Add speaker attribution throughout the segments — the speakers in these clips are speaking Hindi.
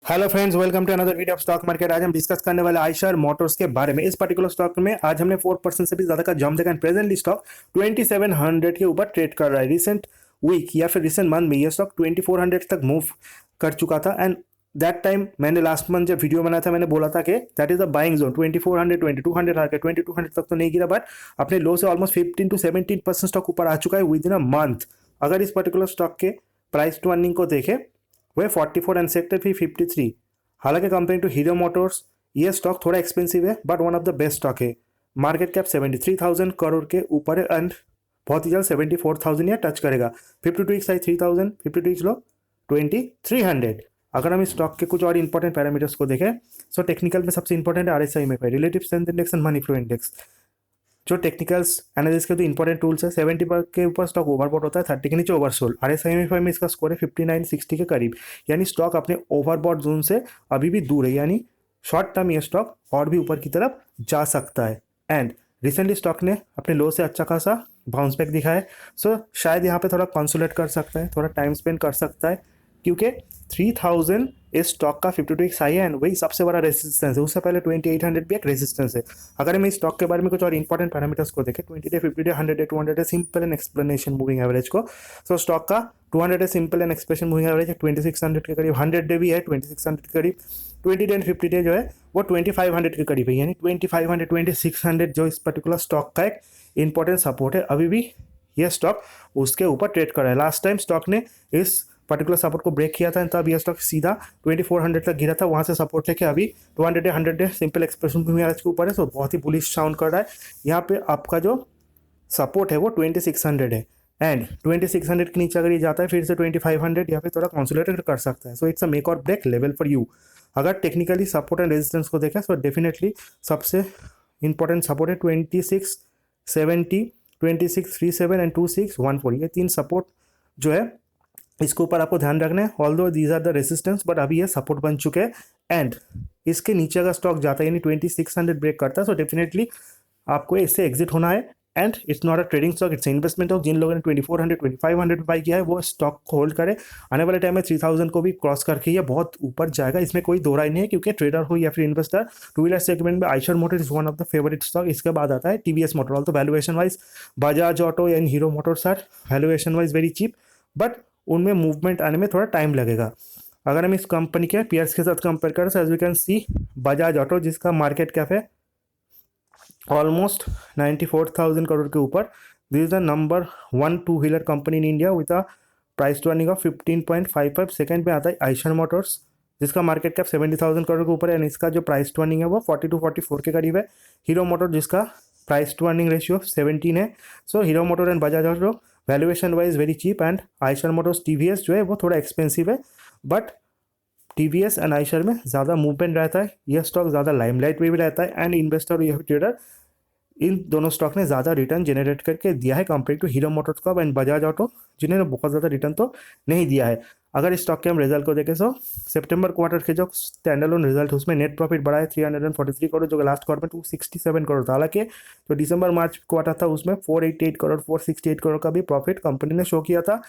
Speaker 1: Hello friends, welcome to another video of stock market. आज हम डिस्कस करने वाले आयशर मोटर्स के बारे में। इस पर्टिकुलर स्टॉक में आज हमने 4% से भी ज्यादा का जंप देखा एंड प्रेजेंटली स्टॉक 2700 के ऊपर ट्रेड कर रहा है। रिसेंट वीक या फिर रिसेंट मंथ में ये स्टॉक 2400 तक मूव कर चुका था एंड दैट टाइम मैंने लास्ट मंथ जब वीडियो बनाया था मैंने बोला था कि that is the buying zone. 2400 2200 आके 2200 तक तो नहीं गिरा, बट अपने लो से ऑलमोस्ट 15 to 17% स्टॉक ऊपर आ चुका है विद इन अ मंथ। अगर इस पर्टिकुलर स्टॉक के प्राइस टू अर्निंग को देखें वह 44 एंड सेक्टर फी 53। हालांकि कंपेयर टू हीरो मोटर्स ये स्टॉक थोड़ा एक्सपेंसिव है but one of the best stock है। मार्केट कैप 73,000 करोड़ के ऊपर है एंड बहुत ही जल्द 74,000 या टच करेगा। 52 वीक्स हाई 3000, 52 वीक्स लो 2300। अगर हम इस स्टॉक के कुछ और इंपॉर्टेंट पैरामीटर्स को देखें सो टेक्निकल में सबसे इंपॉर्टेंट है RSI में relative strength index and money flow index. जो टेक्निकल्स एनालिसिस के तो इंपॉर्टेंट टूल्स है। 70 के ऊपर स्टॉक ओवरबॉट होता है, 30 के नीचे ओवरसोल्ड। RSI में इसका स्कोर है 59 60 के करीब, यानी स्टॉक अपने ओवरबॉट जोन से अभी भी दूर है, यानी शॉर्ट टर्म ये स्टॉक और भी ऊपर की तरफ जा सकता है। एंड रिसेंटली स्टॉक ने अपने लो से अच्छा खासा बाउंस बैक दिखा है, सो शायद यहाँ पे थोड़ा कंसोलिडेट कर सकता है, थोड़ा टाइम स्पेंड कर सकता है, क्योंकि 3000 इस स्टॉक का 52 वीक्स हाई है एंड वही सबसे बड़ा रेजिस्टेंस है। उससे पहले 2800 भी एक रेजिस्टेंस है। अगर हम इस स्टॉक के बारे में कुछ और इंपॉर्टेंट पैरामीटर्स को देखें 20 day 50 day 100 day 200 day simple and explanation moving average को, सो स्टॉक का 200 day simple and expression moving average है 2600 के करीब, 100 डे भी है 2600 के करीब, 20 डे एंड 50 डे जो है वो 2500 के करीब है, यानी 2500 2600 जो इस पर्टिकुलर स्टॉक का एक इंपॉर्टेंट सपोर्ट है। अभी भी ये स्टॉक उसके ऊपर ट्रेड कर रहा है। लास्ट टाइम स्टॉक ने इस पर्टिकुलर सपोर्ट को ब्रेक किया था तब यह स्टॉक सीधा 2400 तक गिरा था, वहां से सपोर्ट लेके अभी 200 डे 100 डे सिंपल एक्सप्रेशन के ऊपर है, सो बहुत ही बुलिश साउंड कर रहा है। यहाँ पे आपका जो सपोर्ट है वो 2600 है एंड 2600 के नीचे अगर ये जाता है फिर से 2500 या फिर थोड़ा कंसोलिडेट कर सकता है, सो इट्स अ मेक और ब्रेक लेवल फॉर यू। अगर टेक्निकली सपोर्ट एंड रेजिस्टेंस को देखें तो डेफिनेटली सबसे इंपॉर्टेंट सपोर्ट है 2670, 2637 एंड 2614। ये तीन सपोर्ट जो है इसके ऊपर आपको ध्यान रखना है। Although these are the resistance but अभी ये सपोर्ट बन चुके हैं एंड इसके नीचे अगर स्टॉक जाता है यानी 2600 ब्रेक करता है सो डेफिनेटली आपको इससे एग्जिट होना है। And it's not a trading stock, it's investment of जिन लोगों ने 2400 2500 बाई किया है वो स्टॉक को होल्ड करे। आने वाले टाइम में 3000 को भी क्रॉस करके ये बहुत ऊपर जाएगा, इसमें कोई दो राय नहीं है, क्योंकि ट्रेडर हो या फिर इन्वेस्टर टू व्हीलर सेगमेंट में Eicher motor is one of the favourite stock. इसके बाद आता है TVS motor. Also valuation wise Bajaj auto and Hero motors are valuation wise very cheap, but उनमें मूवमेंट आने में थोड़ा टाइम लगेगा। अगर हम इस कंपनी के पीयर्स के साथ कंपेयर करें तो as we can see Bajaj auto जिसका मार्केट कैप है ऑलमोस्ट 94,000 करोड़ के ऊपर, this is the number 1 two wheeler company in India with a price to earning of 15.55। Second पे आता है आयशर मोटर्स जिसका मार्केट कैप 70,000 करोड़ के ऊपर है एंड इसका जो प्राइस टू अर्निंग है वो 42 44 के करीब है। हीरो मोटर जिसका प्राइस टू अर्निंग रेशियो 17 है, so Hero Motor and Bajaj Auto valuation wise very cheap and Eicher Motors TVS जो है वो थोड़ा एक्सपेंसिव है, बट TVS एंड आयशर में ज़्यादा मूवमेंट रहता है, यह स्टॉक ज़्यादा लाइमलाइट में भी रहता है एंड इन्वेस्टर या ट्रेडर इन दोनों स्टॉक ने ज़्यादा रिटर्न जनरेट करके दिया है कंपेयर टू हीरो मोटर्स का एंड बजाज ऑटो जिन्होंने बहुत ज़्यादा रिटर्न तो नहीं दिया है। अगर इस स्टॉक के हम रिजल्ट को देखें तो सितंबर क्वार्टर के जो स्टैंडअलोन रिजल्ट उसमें नेट प्रॉफिट बढ़ा है 343 करोड़, जो लास्ट क्वार्टर में 267 करोड़ था। हालांकि जो दिसंबर मार्च क्वार्टर था उसमें 488 करोड़ 468 करोड़ का भी प्रॉफिट कंपनी ने शो किया था,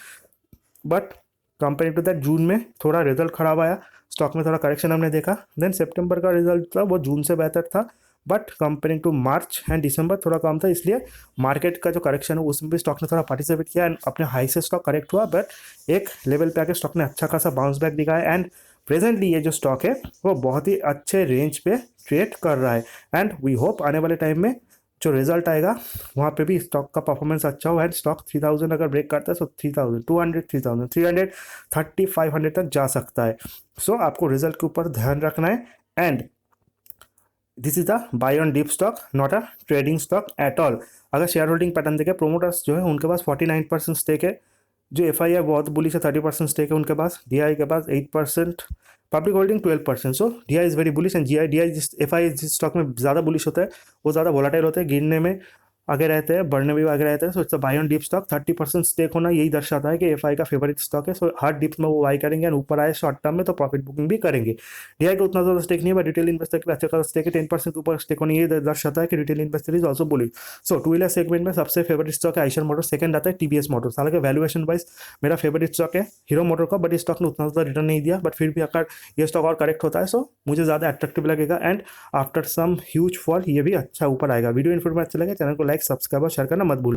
Speaker 1: बट कंपेयर टू दैट जून में थोड़ा रिजल्ट खराब आया, स्टॉक में थोड़ा करेक्शन हमने देखा। देन सितंबर का रिजल्ट था वो जून से बेहतर था, but comparing to March and December थोड़ा कम था, इसलिए मार्केट का जो करेक्शन है उसमें भी स्टॉक ने थोड़ा पार्टिसिपेट किया एंड अपने हाई से स्टॉक करेक्ट हुआ, बट एक लेवल पे आके स्टॉक ने अच्छा खासा बाउंस बैक दिखाया एंड प्रेजेंटली ये जो स्टॉक है वो बहुत ही अच्छे रेंज पे ट्रेड कर रहा है एंड वी होप आने वाले टाइम में जो रिजल्ट आएगा वहाँ पे भी स्टॉक का परफॉर्मेंस अच्छा हो एंड स्टॉक 3000 अगर ब्रेक करता है तो 3200 3000 300 3500 तक जा सकता है। सो आपको रिजल्ट के ऊपर ध्यान रखना है and this is the buy on dip stock not a trading stock at all. अगर शेयर होल्डिंग पैटर्न देखें प्रोमोटर्स जो है उनके पास 49% स्टेक है, जो FI है बहुत बुलिश है 30% स्टेक है उनके पास, DI के पास 8%, public holding 12%। So DI is very bullish and DI जिस FI जिस स्टॉक में ज़्यादा बुलिश होता है वो ज़्यादा वोलाटाइल होता है, गिरने में आगे रहते हैं, बढ़ने भी आगे रहते हैं। So it's a buy on dip stock. 30% stake होना यही दर्शाता है कि एफआई का फेवरेट स्टॉक है। सो हर डिप्स में वो बाई करेंगे एंड ऊपर आए शॉर्ट टर्म में तो प्रॉफिट बुकिंग भी करेंगे। डीआई का उतना ज़्यादा स्टेक नहीं है, बट रिटेल इन्वेस्टर के अच्छा खासा स्टेक है। 10% के ऊपर स्टेक होने ये दर्शाता है कि retail investor is also bullish. So to wheeler segment में सबसे फेवरेट स्टॉक है आइशर मोटर्स, सेकंड आता है टीवीएस मोटर्स। हालांकि वैल्यूएशन वाइज मेरा फेवरेट स्टॉक है हीरो मोटर का, बट इस स्टॉक ने उतना ज़्यादा रिटर्न नहीं दिया। बट फिर भी अगर ये स्टॉक और करेक्ट होता है सो मुझे ज़्यादा अट्रैक्टिव लगेगा and after some huge fall ये भी अच्छा ऊपर आएगा। वीडियो इन्फॉर्मेशन अच्छा लगे चैनल को लाइक सब्सक्राइब और शेयर करना मत भूल।